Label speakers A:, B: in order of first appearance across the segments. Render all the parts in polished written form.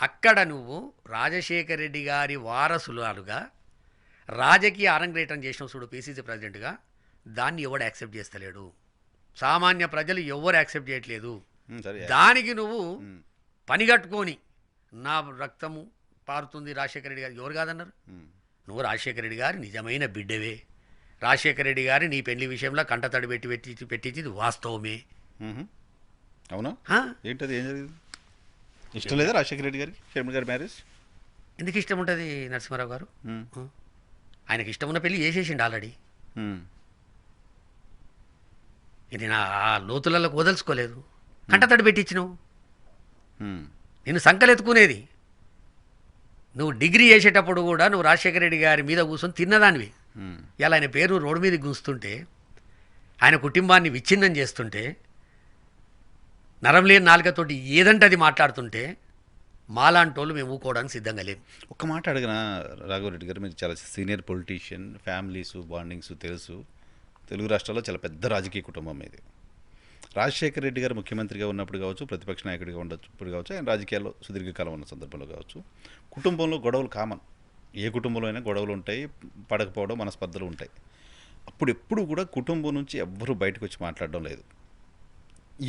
A: అక్కడ నువ్వు రాజశేఖర రెడ్డి గారి వారసులుగా రాజకీయ అరంగేట్రం చేసిన చూడు పీసీసీ ప్రెసిడెంట్గా, దాన్ని ఎవడు యాక్సెప్ట్ చేస్తలేడు. సామాన్య ప్రజలు ఎవరు యాక్సెప్ట్ చేయట్లేదు.
B: సరే.
A: దానికి నువ్వు
B: ఉమ్,
A: పనిగట్టుకొని నా రక్తము పారుతుంది రాజశేఖర రెడ్డి గారు ఎవరు కాదన్నారు.
B: ఉమ్,
A: నువ్వు రాజశేఖర రెడ్డి గారి నిజమైన బిడ్డవే. రాజశేఖర రెడ్డి గారి నీ పెళ్లి విషయంలో కంటతడి పెట్టించింది వాస్తవమే.
B: ఉహు. అవునా?
A: ఆ?
B: ఏంటది? ఏం జరిగింది? ఇష్టం లేదా రాజశేఖర రెడ్డి గారికి షర్మిల గారి మ్యారేజ్?
A: ఎందుకు ఇష్టం ఉంటుంది నరసింహారావు గారు?
B: ఉమ్,
A: ఆయనకి ఇష్టం ఉన్న పెళ్లి చేసేసిండు ఆల్రెడీ.
B: ఉమ్,
A: ఇది నా ఆ లోతులలో వదలుచుకోలేదు. కంటతడి పెట్టించినావు.
B: ఉమ్,
A: నిన్ను సంకలెత్తుకునేది. నువ్వు డిగ్రీ చేసేటప్పుడు కూడా నువ్వు రాజశేఖర రెడ్డి గారి మీద కూర్చొని తిన్నదానివి.
B: ఉమ్,
A: ఇలా ఆయన పేరు రోడ్డు మీద గుంస్తుంటే, ఆయన కుటుంబాన్ని విచ్ఛిన్నం చేస్తుంటే, నరం లేని నాలుకతోటి ఏదంటే అది మాట్లాడుతుంటే, మాలాంటోళ్ళు మేము ఊకోవడానికి సిద్ధంగా లేము.
B: ఒక్క మాట అడిగిన రాఘవరెడ్డి గారు, మీరు చాలా సీనియర్ పొలిటీషియన్, ఫ్యామిలీస్ బాండింగ్స్ తెలుసు. తెలుగు రాష్ట్రాల్లో చాలా పెద్ద రాజకీయ కుటుంబం ఇది. రాజశేఖర రెడ్డి గారు ముఖ్యమంత్రిగా ఉన్నప్పుడు కావచ్చు, ప్రతిపక్ష నాయకుడిగా ఉండప్పుడు కావచ్చు, ఆయన రాజకీయాల్లో సుదీర్ఘకాలం ఉన్న సందర్భంలో కావచ్చు, కుటుంబంలో గొడవలు కామన్. ఏ కుటుంబంలో అయినా గొడవలు ఉంటాయి, పడకపోవడం, మనస్పర్ధలు ఉంటాయి. అప్పుడు ఎప్పుడు కూడా కుటుంబం నుంచి ఎవ్వరూ బయటకు వచ్చి మాట్లాడడం లేదు.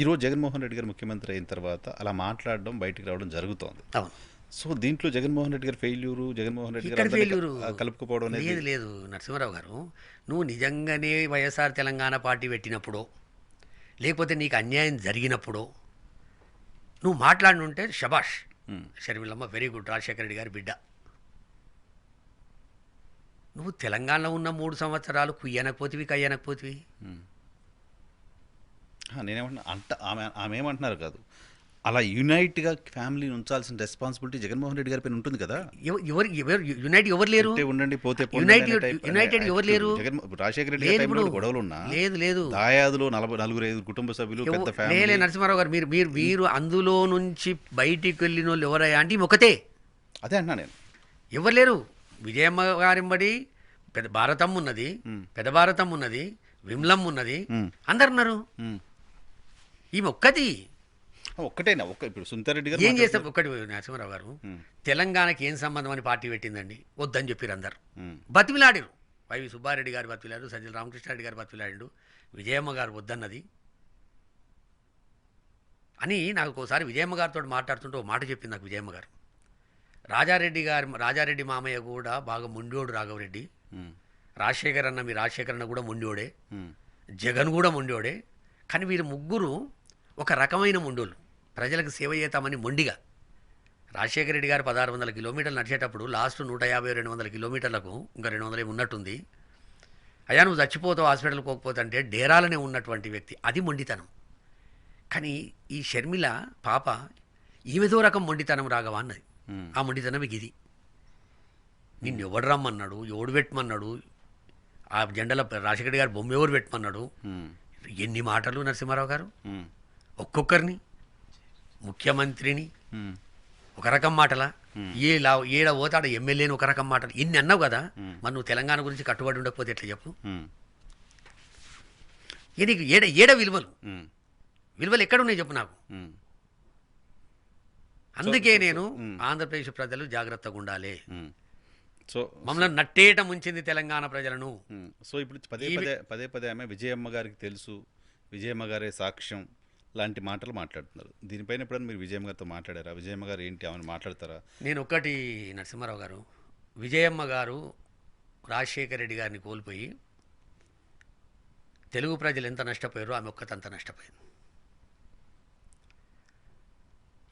B: ఈరోజు జగన్మోహన్ రెడ్డి గారు ముఖ్యమంత్రి అయిన తర్వాత అలా మాట్లాడడం, బయటికి రావడం జరుగుతోంది.
A: అవును.
B: సో దీంట్లో జగన్మోహన్ రెడ్డి గారు ఫెయిల్యూరు, జగన్మోహన్ రెడ్డి
A: ఇక్కడ
B: గారు
A: ఫెయిల్యూరు
B: కలుపుకోవడం అనేది
A: లేదు లేదు నరసింహారావు గారు. నువ్వు నిజంగానే వైఎస్ఆర్ తెలంగాణ పార్టీ పెట్టినప్పుడు, లేకపోతే నీకు అన్యాయం జరిగినప్పుడు నువ్వు మాట్లాడినుంటే శబాష్.
B: ఉమ్,
A: షర్మిలమ్మ వెరీ గుడ్, రాజశేఖర రెడ్డి గారి బిడ్డ. నువ్వు తెలంగాణలో ఉన్న 3 సంవత్సరాలు కుయ్యనకపోతివి, కయ్యనకపోతివి.
B: నేనేమంటున్నా ఆమె ఏమంటున్నారు కాదు, అలా యునైట్గా ఫ్యామిలీని ఉంచాల్సిన రెస్పాన్సిబిలిటీ జగన్మోహన్ రెడ్డి గారి పైన ఉంటుంది కదా.
A: ఎవరు ఎవరు యునైట్ ఎవరు లేరు?
B: ఉంటే ఉండండి, పోతే పోండి
A: యునైటెడ్
B: అనే type
A: యునైటెడ్ ఎవరు లేరు?
B: రాజశేఖర రెడ్డి
A: లేదు
B: గారి టైంలో
A: ఇప్పుడు.
B: గొడవలు ఉన్నా,
A: లేదు లేదు
B: దాయాదులో 4-5 కుటుంబ సభ్యులు, పెద్ద
A: లేలే
B: ఫ్యామిలీ.
A: నరసింహారావు గారు, మీరు అందులో నుంచి బయటికి వెళ్ళిన వాళ్ళు ఎవరయ్యా అంటే ఈమె ఒకతే.
B: అదే అంటున్నా నేను.
A: ఎవరు లేరు. విజయమ్మ గారింబడి పెద్ద భారతం ఉన్నది, పెద్ద భారతం ఉన్నది, విమ్లం ఉన్నది,
B: ఉమ్,
A: అందరు ఉన్నారు.
B: ఉమ్.
A: ఈమె ఒక్కటి.
B: ఒక్కటేనా? ఇప్పుడు సునీతారెడ్డి గారు
A: ఏం చేస్తాం? ఒక్కటి నరసింహారావు గారు,
B: ఉమ్,
A: తెలంగాణకి ఏం సంబంధం అని పార్టీ పెట్టిందండి, వద్దని చెప్పారు అందరు.
B: ఉమ్,
A: బతిమిలాడారు. వైవి సుబ్బారెడ్డి గారు బతిమిలాడు, సజ్జల రామకృష్ణారెడ్డి గారు బతిమిలాడు, విజయమ్మ గారు వద్దన్నది అని. నాకు ఒకసారి విజయమ్మ గారితో మాట్లాడుతుంటే ఒక మాట చెప్పింది నాకు విజయమ్మ గారు. రాజారెడ్డి మామయ్య కూడా బాగా మొండిోడు రాఘవరెడ్డి,
B: ఉమ్,
A: మీ రాజశేఖర్ అన్న కూడా మొండిోడే,
B: ఉమ్,
A: జగన్ కూడా మొండిోడే. కానీ వీరు ముగ్గురు ఒక రకమైన మొండోళ్ళు, ప్రజలకు సేవ చేద్దామని మొండిగా. రాజశేఖర రెడ్డి గారు 1600 కిలోమీటర్లు నడిచేటప్పుడు లాస్ట్ 150-200 కిలోమీటర్లకు ఇంకా 200 ఉన్నట్టుంది. అయ్యా నువ్వు చచ్చిపోతావు హాస్పిటల్కి పోకపోతే అంటే డేరాలనే ఉన్నటువంటి వ్యక్తి. అది మొండితనం. కానీ ఈ షర్మిల పాప ఈమెదో రకం మొండితనం రాఘవ అన్నది.
B: ఉమ్.
A: ఆ మొండితనం ఇది. నిన్ను ఎవడు రమ్మన్నాడు, ఎవడు పెట్టమన్నాడు, ఆ జెండాలో రాజశేఖర గారు బొమ్మ ఎవరు పెట్టమన్నాడు,
B: ఉమ్,
A: ఎన్ని మాటలు నరసింహారావు గారు.
B: ఉమ్,
A: ఒక్కొక్కరిని, ముఖ్యమంత్రిని
B: ఉమ్,
A: ఒక రకం మాటలా, ఏడ పోతాడ ఎమ్మెల్యేని ఒక రకం మాటలు, ఇన్ని అన్నావు కదా. మరి నువ్వు తెలంగాణ గురించి కట్టుబడి ఉండకపోతే ఎట్లా చెప్పు?
B: ఉమ్,
A: నీకు ఏడ విలువలు
B: ఉమ్,
A: విలువలు ఎక్కడున్నాయి చెప్పు నాకు.
B: ఉమ్.
A: అందుకే నేను ఆంధ్రప్రదేశ్ ప్రజలు జాగ్రత్తగా ఉండాలి.
B: సో
A: మమ్మల్ని నట్టేట ముంచింది తెలంగాణ ప్రజలను.
B: సో ఇప్పుడు పదే పదే ఆమె విజయమ్మ గారికి తెలుసు, విజయమ్మ గారే సాక్ష్యం లాంటి మాటలు మాట్లాడుతున్నారు. దీనిపైన ఎప్పుడైనా మీరు విజయమ్మ గారితో మాట్లాడారా? విజయమ్మ గారు ఏంటి, ఆమెను మాట్లాడతారా?
A: నేను ఒక్కటి నరసింహారావు గారు, విజయమ్మ గారు రాజశేఖర రెడ్డి గారిని కోల్పోయి తెలుగు ప్రజలు ఎంత నష్టపోయారో ఆమె ఒక్కతంత నష్టపోయింది.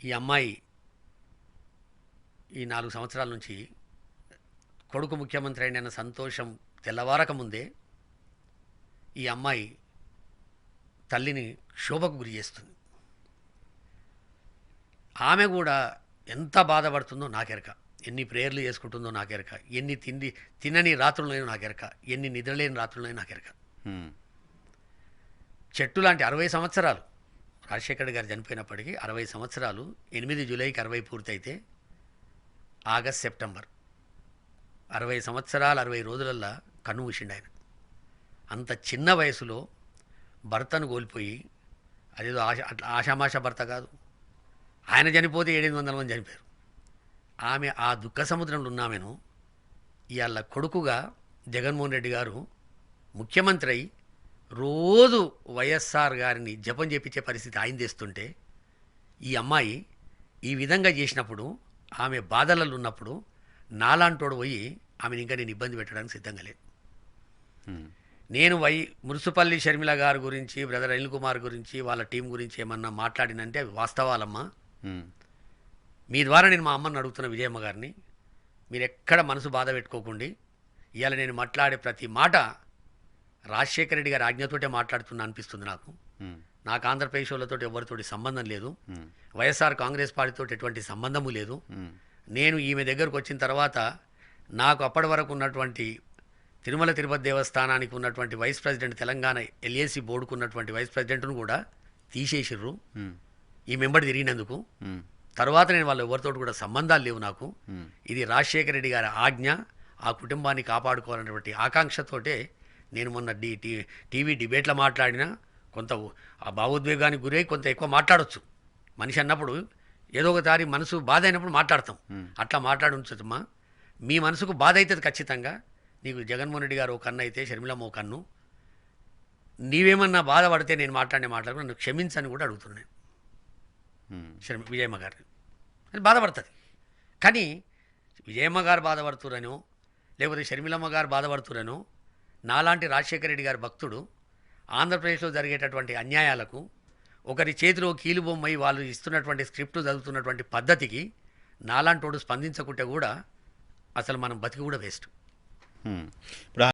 A: ఈ అమ్మాయి ఈ 4 సంవత్సరాల నుంచి కొడుకు ముఖ్యమంత్రి అయిన సంతోషం తెల్లవారక ముందే ఈ అమ్మాయి తల్లిని క్షోభకు గురి చేస్తుంది. ఆమె కూడా ఎంత బాధపడుతుందో నాకెరక, ఎన్ని ప్రేయర్లు చేసుకుంటుందో నాకెరక, ఎన్ని తినని రాత్రులైనా నాకెరక, ఎన్ని నిద్రలేని రాత్రులైనా నాకెరక. చెట్టు లాంటి 60 సంవత్సరాలు రాజశేఖర్ గారు చనిపోయినప్పటికీ 60 సంవత్సరాలు, 8 జూలైకి 60 పూర్తయితే ఆగస్ట్ సెప్టెంబర్ 60 సంవత్సరాలు 60 రోజులల్లా కన్ను మూసిండు ఆయన. అంత చిన్న వయసులో భర్తను కోల్పోయి, అదేదో ఆషామాష భర్త కాదు, ఆయన చనిపోతే 700 మంది చనిపోయారు. ఆమె ఆ దుఃఖ సముద్రంలో ఉన్నామెను ఇవాళ కొడుకుగా జగన్మోహన్ రెడ్డి గారు ముఖ్యమంత్రి అయి రోజు వైఎస్ఆర్ గారిని జపం చేపించే పరిస్థితి ఆయన తెస్తుంటే ఈ అమ్మాయి ఈ విధంగా చేసినప్పుడు ఆమె బాధలలో ఉన్నప్పుడు నాలాంటోడు పోయి ఆమెను ఇంకా నేను ఇబ్బంది పెట్టడానికి సిద్ధంగా లేదు.
B: ఉమ్,
A: నేను మురుసుపల్లి షర్మిల గారి గురించి బ్రదర్ అనిల్ కుమార్ గురించి వాళ్ళ టీం గురించి ఏమన్నా మాట్లాడినంటే అవి వాస్తవాలమ్మా.
B: ఉమ్,
A: మీ ద్వారా నేను మా అమ్మని అడుగుతున్న విజయమ్మ గారిని, మీరు ఎక్కడ మనసు బాధ పెట్టుకోకండి. ఇవాళ నేను మాట్లాడే ప్రతి మాట రాజశేఖర రెడ్డి గారి ఆజ్ఞతోటే మాట్లాడుతున్నా అనిపిస్తుంది నాకు.
B: ఉమ్,
A: నాకు ఆంధ్రప్రదేశ్ వాళ్ళతో ఎవరితోటి సంబంధం లేదు,
B: ఉమ్,
A: వైఎస్ఆర్ కాంగ్రెస్ పార్టీతో ఎటువంటి సంబంధము లేదు.
B: ఉమ్,
A: నేను ఈమె దగ్గరకు వచ్చిన తర్వాత నాకు అప్పటి వరకు ఉన్నటువంటి తిరుమల తిరుపతి దేవస్థానానికి ఉన్నటువంటి వైస్ ప్రెసిడెంట్, తెలంగాణ ఎల్ఏసి బోర్డుకు ఉన్నటువంటి వైస్ ప్రెసిడెంట్ను కూడా తీసేసిర్రు
B: ఉమ్,
A: ఈ మెంబర్ తిరిగినందుకు.
B: ఉమ్,
A: తర్వాత నేను వాళ్ళ ఎవరితో కూడా సంబంధాలు లేవు నాకు.
B: ఉమ్,
A: ఇది రాజశేఖర రెడ్డి గారి ఆజ్ఞ, ఆ కుటుంబాన్ని కాపాడుకోవాలనేటువంటి ఆకాంక్షతోటే నేను మొన్న టీవీ డిబేట్లో మాట్లాడినా కొంత ఆ భావోద్వేగానికి గురై కొంత ఎక్కువ మాట్లాడొచ్చు. మనిషి అన్నప్పుడు ఏదో ఒకసారి మనసు బాధ అయినప్పుడు మాట్లాడతాం. అట్లా మాట్లాడి ఉంచమ్మా. మీ మనసుకు బాధ అవుతుంది ఖచ్చితంగా. నీకు జగన్మోహన్ రెడ్డి గారు ఒక కన్ను అయితే షర్మిలమ్మ ఒక కన్ను. నీవేమన్నా బాధపడితే నేను మాట్లాడుకుని నన్ను క్షమించని కూడా అడుగుతున్నాను
B: ఉమ్,
A: విజయమ్మ గారిని. అది బాధపడుతుంది. కానీ విజయమ్మ గారు బాధపడుతురనో లేకపోతే షర్మిలమ్మ గారు బాధపడుతురనో నాలాంటి రాజశేఖర రెడ్డి గారి భక్తుడు ఆంధ్రప్రదేశ్లో జరిగేటటువంటి అన్యాయాలకు ఒకరి చేతిలో కీలుబొమ్మై వాళ్ళు ఇస్తున్నటువంటి స్క్రిప్ట్ చదువుతున్నటువంటి పద్ధతికి నాలాంటోడు స్పందించకుంటే కూడా అసలు మనం బతికి కూడా వేస్ట్.
B: ఉమ్. ఇప్పుడు